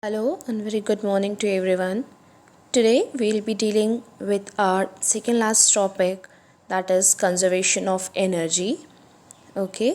Hello and very good morning to everyone. Today we'll be dealing with our second last topic, that is conservation of energy. Okay,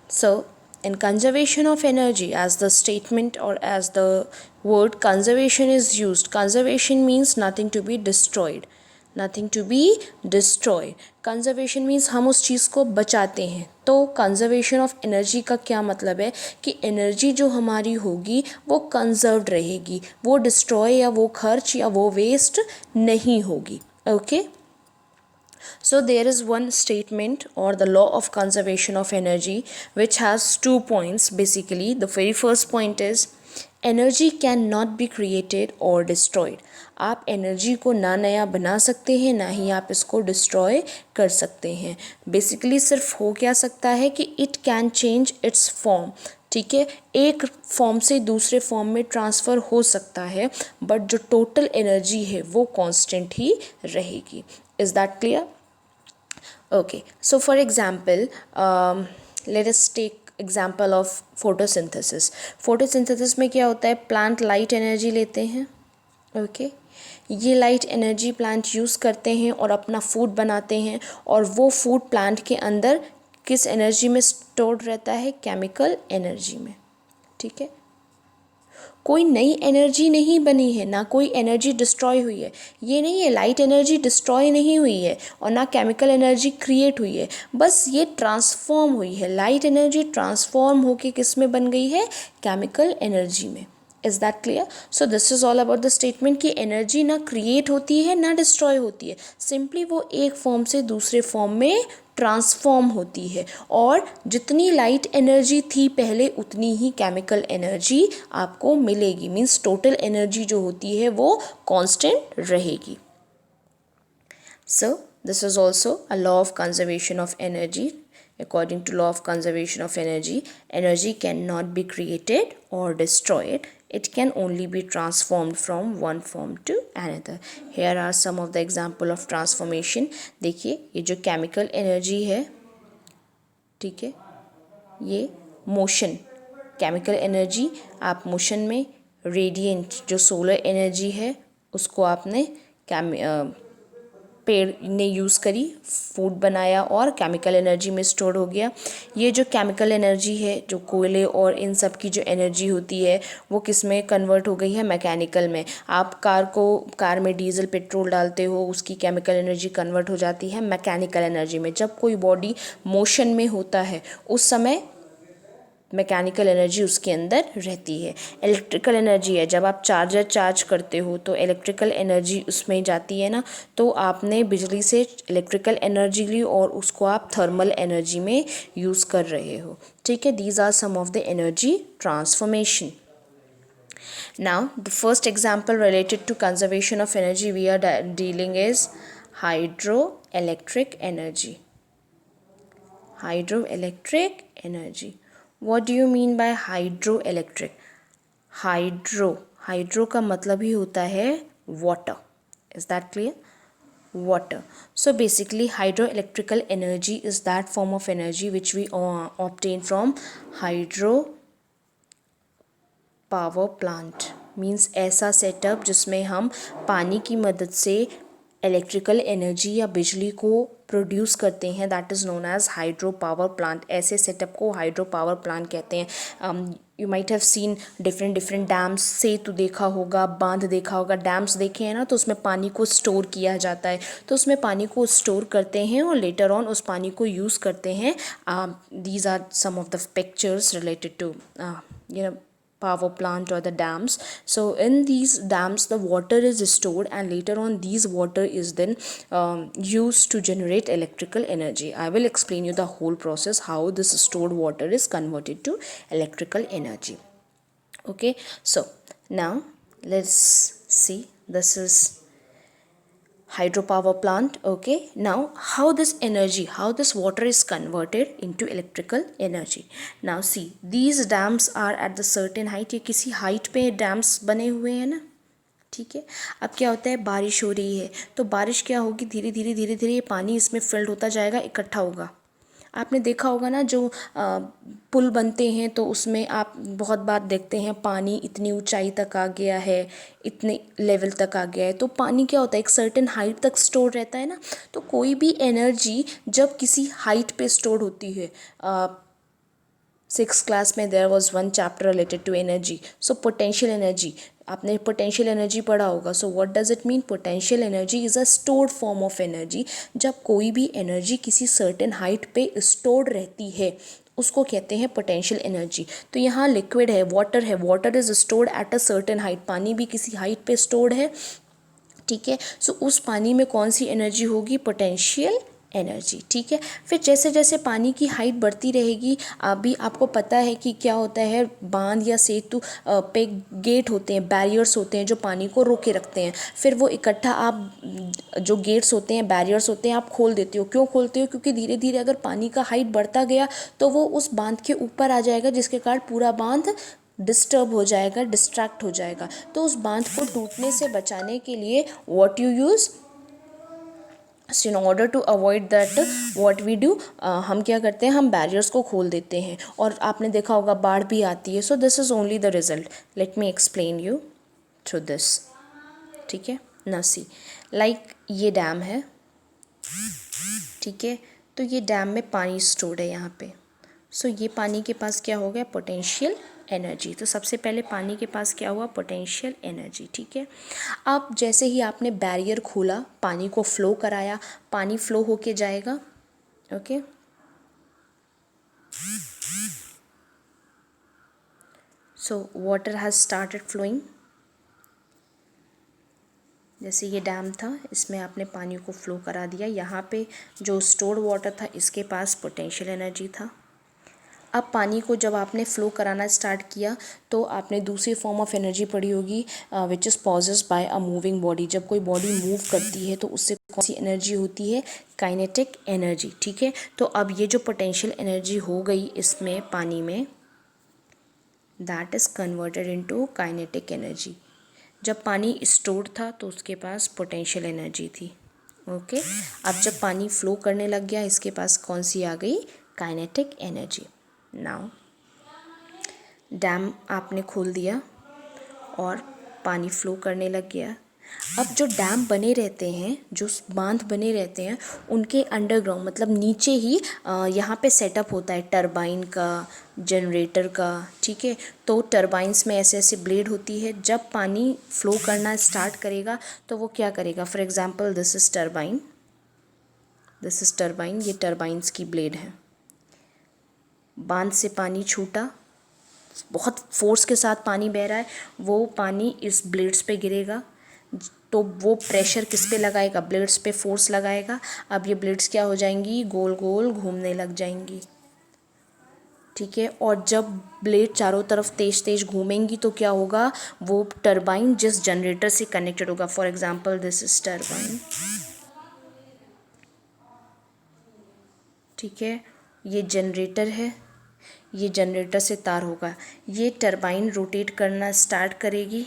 so in conservation of energy, as the statement or as the word conservation is used, conservation means nothing to be destroyed. Nothing to be destroy. Conservation means हम उस चीज़ को बचाते हैं. तो conservation of energy का क्या मतलब है कि एनर्जी जो हमारी होगी वो कंजर्व्ड रहेगी, वो डिस्ट्रॉय या वो खर्च या वो वेस्ट नहीं होगी. Okay. So there is one statement or the law of conservation of energy which has 2 points basically. The very first point is energy cannot be created or destroyed. आप एनर्जी को ना नया बना सकते हैं ना ही आप इसको डिस्ट्रॉय कर सकते हैं. बेसिकली सिर्फ हो क्या सकता है कि it can change it's form. ठीक है, एक फॉर्म से दूसरे फॉर्म में ट्रांसफ़र हो सकता है बट जो टोटल एनर्जी है वो कांस्टेंट ही रहेगी. Is that clear? Okay, so for example, let us take example of photosynthesis. photosynthesis में क्या होता है, प्लांट लाइट एनर्जी लेते हैं. ओके, ये लाइट एनर्जी प्लांट यूज़ करते हैं और अपना फूड बनाते हैं और वो फूड प्लांट के अंदर किस एनर्जी में स्टोर्ड रहता है, केमिकल एनर्जी में. ठीक है, कोई नई एनर्जी नहीं बनी है, ना कोई एनर्जी डिस्ट्रॉय हुई है. ये नहीं है लाइट एनर्जी डिस्ट्रॉय नहीं हुई है और ना केमिकल एनर्जी क्रिएट हुई है, बस ये ट्रांसफॉर्म हुई है. लाइट एनर्जी ट्रांसफॉर्म होके किस में बन गई है, केमिकल एनर्जी में. Is that clear? So this is all about the statement कि एनर्जी ना क्रिएट होती है ना डिस्ट्रॉय होती है, सिंपली वो एक फॉर्म से दूसरे फॉर्म में ट्रांसफॉर्म होती है और जितनी लाइट एनर्जी थी पहले उतनी ही केमिकल एनर्जी आपको मिलेगी. मीन्स टोटल एनर्जी जो होती है वो कांस्टेंट रहेगी. So this is also a law of conservation of energy. According to law of conservation of energy, energy cannot be created or destroyed. It can only be transformed from one form to another. Here are some of the example of transformation. देखिए ये जो chemical energy है, ठीक है, ये motion, chemical energy आप motion में, radiant जो सोलर एनर्जी है उसको आपने पेड़ ने यूज़ करी, फूड बनाया और केमिकल एनर्जी में स्टोर हो गया. ये जो केमिकल एनर्जी है, जो कोयले और इन सब की जो एनर्जी होती है वो किस में कन्वर्ट हो गई है, मैकेनिकल में. आप कार में डीजल पेट्रोल डालते हो, उसकी केमिकल एनर्जी कन्वर्ट हो जाती है मैकेनिकल एनर्जी में. जब कोई बॉडी मोशन में होता है उस समय मैकेनिकल एनर्जी उसके अंदर रहती है. इलेक्ट्रिकल एनर्जी है, जब आप चार्जर चार्ज करते हो तो इलेक्ट्रिकल एनर्जी उसमें जाती है ना, तो आपने बिजली से इलेक्ट्रिकल एनर्जी ली और उसको आप थर्मल एनर्जी में यूज़ कर रहे हो. ठीक है, these are some of the energy transformation. Now the first example related to conservation of energy we are dealing is hydroelectric energy. Hydroelectric energy. What do you mean by hydroelectric? Hydro का मतलब ही होता है water. Is that clear? Water. So basically hydroelectrical energy is that form of energy which we obtain from hydro power plant. Means ऐसा setup जिसमें हम पानी की मदद से इलेक्ट्रिकल एनर्जी या बिजली को प्रोड्यूस करते हैं, that is known as hydro power plant. ऐसे सेटअप को हाइड्रो पावर प्लांट कहते हैं. You might have seen different dams. सेतु देखा होगा, बांध देखा होगा, डैम्स देखे हैं ना, तो उसमें पानी को स्टोर किया जाता है. तो उसमें पानी को स्टोर करते हैं और लेटर ऑन उस पानी को यूज़ करते हैं. These are some of the pictures related to power plant or the dams. So in these dams the water is stored and later on these water is then used to generate electrical energy. I will explain you the whole process how this stored water is converted to electrical energy. Okay, so now let's see, this is hydropower plant. Okay, now how this water is converted into electrical energy. Now see, these dams are at the certain height. ये किसी height पे dams बने हुए हैं ना. ठीक है, अब क्या होता है, बारिश हो रही है तो बारिश क्या होगी, धीरे धीरे ये पानी इसमें फिल्ड होता जाएगा, इकट्ठा होगा. आपने देखा होगा ना, जो पुल बनते हैं तो उसमें आप बहुत बार देखते हैं पानी इतनी ऊंचाई तक आ गया है, इतने लेवल तक आ गया है, तो पानी क्या होता है एक सर्टेन हाइट तक स्टोर रहता है ना। तो कोई भी एनर्जी जब किसी हाइट पे स्टोर होती है, 6th क्लास में there was one chapter related to energy, so potential energy, आपने पोटेंशियल एनर्जी पढ़ा होगा। So what does it mean? Potential energy is a stored form of energy. जब कोई भी एनर्जी किसी सर्टेन हाइट पे स्टोर्ड रहती है उसको कहते हैं पोटेंशियल एनर्जी। तो यहाँ लिक्विड है, water is stored at a certain height, पानी भी किसी हाइट पे स्टोर्ड है, ठीक है। सो उस पानी में कौन सी एनर्जी होगी? पोटेंशियल एनर्जी, ठीक है। फिर जैसे जैसे पानी की हाइट बढ़ती रहेगी, अभी आपको पता है कि क्या होता है, बांध या सेतु पे गेट होते हैं, बैरियर्स होते हैं जो पानी को रोके रखते हैं। फिर वो इकट्ठा आप जो गेट्स होते हैं, बैरियर्स होते हैं, आप खोल देते हो। क्यों खोलते हो? क्योंकि धीरे धीरे अगर पानी का हाइट बढ़ता गया तो वो उस बांध के ऊपर आ जाएगा, जिसके कारण पूरा बांध डिस्टर्ब हो जाएगा, डिस्ट्रैक्ट हो जाएगा। तो उस बांध को टूटने से बचाने के लिए what you use, in order to avoid that what we do, हम क्या करते हैं, हम बैरियर्स को खोल देते हैं। और आपने देखा होगा बाढ़ भी आती है। So this is only the result. Let me explain you through this, ठीक है ना। सी लाइक ये डैम है, ठीक है। तो ये डैम में पानी स्टोर्ड है यहाँ पे। सो ये पानी के पास क्या हो गया? Potential energy. तो सबसे पहले पानी के पास क्या हुआ? पोटेंशियल एनर्जी, ठीक है। अब जैसे ही आपने बैरियर खोला, पानी को फ्लो कराया, पानी फ्लो होके जाएगा, okay. So water has started flowing. जैसे ये डैम था, इसमें आपने पानी को फ्लो करा दिया, यहाँ पे जो स्टोर्ड वाटर था इसके पास पोटेंशियल एनर्जी था। अब पानी को जब आपने फ्लो कराना स्टार्ट किया तो आपने दूसरी फॉर्म ऑफ एनर्जी पढ़ी होगी, which is possesses by a moving body. जब कोई बॉडी मूव करती है तो उससे कौन सी एनर्जी होती है? काइनेटिक एनर्जी, ठीक है। तो अब ये जो पोटेंशियल एनर्जी हो गई इसमें पानी में, that is converted into kinetic energy. जब पानी स्टोर्ड था तो उसके पास पोटेंशियल एनर्जी थी, ओके। अब जब पानी फ्लो करने लग गया, इसके पास कौन सी आ गई? Kinetic energy. नाउ डैम आपने खोल दिया और पानी फ्लो करने लग गया। अब जो डैम बने रहते हैं, जो बांध बने रहते हैं, उनके अंडरग्राउंड मतलब नीचे ही यहाँ पे सेटअप होता है टरबाइन का, जनरेटर का, ठीक है। तो टरबाइंस में ऐसे ऐसे ब्लेड होती है। जब पानी फ्लो करना स्टार्ट करेगा तो वो क्या करेगा? For example this is turbine, this is turbine, ये टरबाइंस की ब्लेड है। बांध से पानी छूटा, बहुत फोर्स के साथ पानी बह रहा है, वो पानी इस ब्लेड्स पे गिरेगा, तो वो प्रेशर किस पे लगाएगा? ब्लेड्स पे फोर्स लगाएगा। अब ये ब्लेड्स क्या हो जाएंगी? गोल गोल घूमने लग जाएंगी, ठीक है। और जब ब्लेड चारों तरफ तेज तेज घूमेंगी तो क्या होगा? वो टरबाइन जिस जनरेटर से कनेक्टेड होगा, for example this is turbine, ठीक है। ये जनरेटर है, ये जनरेटर से तार होगा। ये टरबाइन रोटेट करना स्टार्ट करेगी,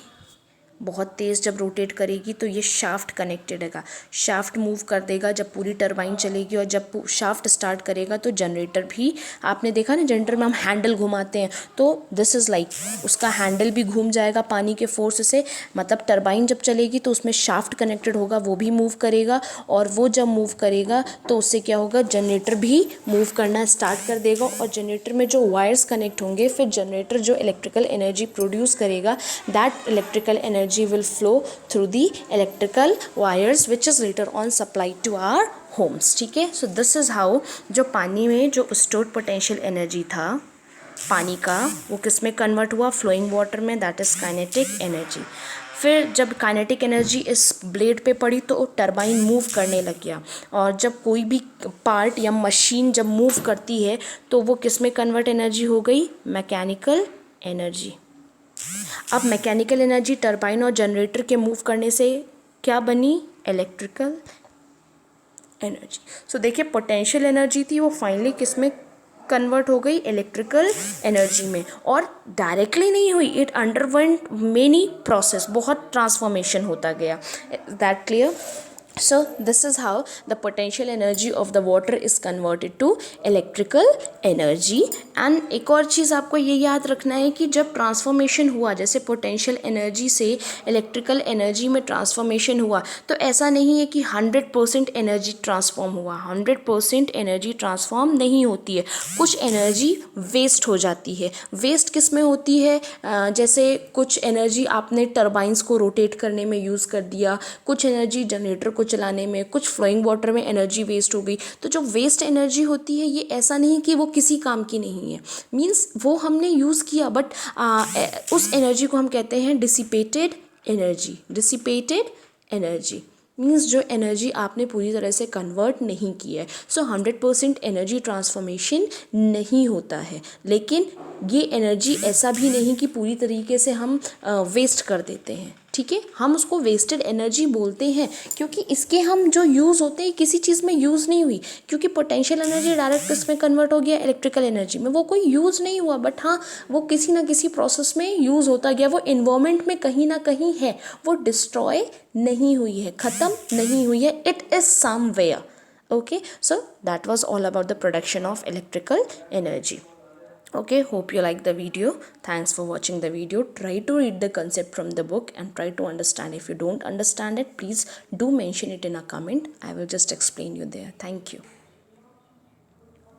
बहुत तेज़ जब रोटेट करेगी तो ये शाफ्ट कनेक्टेड है, शाफ्ट मूव कर देगा जब पूरी टरबाइन चलेगी। और जब शाफ्ट स्टार्ट करेगा तो जनरेटर भी, आपने देखा ना जनरेटर में हम हैंडल घुमाते हैं, तो दिस इज़ लाइक उसका हैंडल भी घूम जाएगा पानी के फोर्स से। मतलब टरबाइन जब चलेगी तो उसमें शाफ्ट कनेक्टेड होगा, वो भी मूव करेगा, और वो जब मूव करेगा तो उससे क्या होगा? जनरेटर भी मूव करना स्टार्ट कर देगा। और जनरेटर में जो वायर्स कनेक्ट होंगे, फिर जनरेटर जो इलेक्ट्रिकल एनर्जी प्रोड्यूस करेगा, that electrical energy will flow through the electrical wires which is later on supplied to our homes, ठीक है। so this is how जो पानी में जो stored potential energy था पानी का, वो किस में कन्वर्ट हुआ? फ्लोइंग वाटर में, दैट इज काइनेटिक एनर्जी। फिर जब काइनेटिक एनर्जी इस ब्लेड पे पड़ी तो टरबाइन मूव करने लग गया। और जब कोई भी पार्ट या मशीन जब मूव करती है तो वो किस में कन्वर्ट एनर्जी हो गई? Mechanical energy. अब मैकेनिकल एनर्जी टरबाइन और जनरेटर के मूव करने से क्या बनी? Electrical energy. सो देखिए पोटेंशियल एनर्जी थी, वो फाइनली किस में कन्वर्ट हो गई? इलेक्ट्रिकल एनर्जी में। और डायरेक्टली नहीं हुई, इट अंडरवेंट मेनी प्रोसेस, बहुत ट्रांसफॉर्मेशन होता गया। That clear? So this is how the potential energy of the water is converted to electrical energy. And एक और चीज़ आपको ये याद रखना है कि जब ट्रांसफॉर्मेशन हुआ, जैसे पोटेंशियल एनर्जी से इलेक्ट्रिकल एनर्जी में ट्रांसफॉर्मेशन हुआ, तो ऐसा नहीं है कि 100% एनर्जी ट्रांसफॉर्म हुआ। 100% एनर्जी ट्रांसफॉर्म नहीं होती है, कुछ एनर्जी वेस्ट हो जाती है। वेस्ट किस में होती है? जैसे कुछ एनर्जी आपने टरबाइंस को रोटेट करने में यूज़ कर दिया, कुछ एनर्जी जनरेटर को चलाने में, कुछ फ्लोइंग वाटर में एनर्जी वेस्ट हो गई। तो जो वेस्ट एनर्जी होती है ये ऐसा नहीं कि वो किसी काम की नहीं है, मीन्स वो हमने यूज़ किया बट उस एनर्जी को हम कहते हैं dissipated energy. Dissipated energy means जो एनर्जी आपने पूरी तरह से कन्वर्ट नहीं की है। सो 100% एनर्जी ट्रांसफॉर्मेशन नहीं होता है, लेकिन ये एनर्जी ऐसा भी नहीं कि पूरी तरीके से हम वेस्ट कर देते हैं, ठीक है। हम उसको वेस्टेड एनर्जी बोलते हैं क्योंकि इसके हम जो यूज़ होते हैं किसी चीज़ में यूज़ नहीं हुई, क्योंकि पोटेंशियल एनर्जी डायरेक्ट इसमें कन्वर्ट हो गया इलेक्ट्रिकल एनर्जी में, वो कोई यूज़ नहीं हुआ, बट हाँ वो किसी ना किसी प्रोसेस में यूज़ होता गया, वो इन्वायरमेंट में कहीं ना कहीं है, वो डिस्ट्रॉय नहीं हुई है, ख़त्म नहीं हुई है, it is somewhere. Okay, so that was all about the production of electrical energy. Okay, hope you like the video. Thanks for watching the video. Try to read the concept from the book and try to understand. If you don't understand it, please do mention it in a comment. I will just explain you there. Thank you.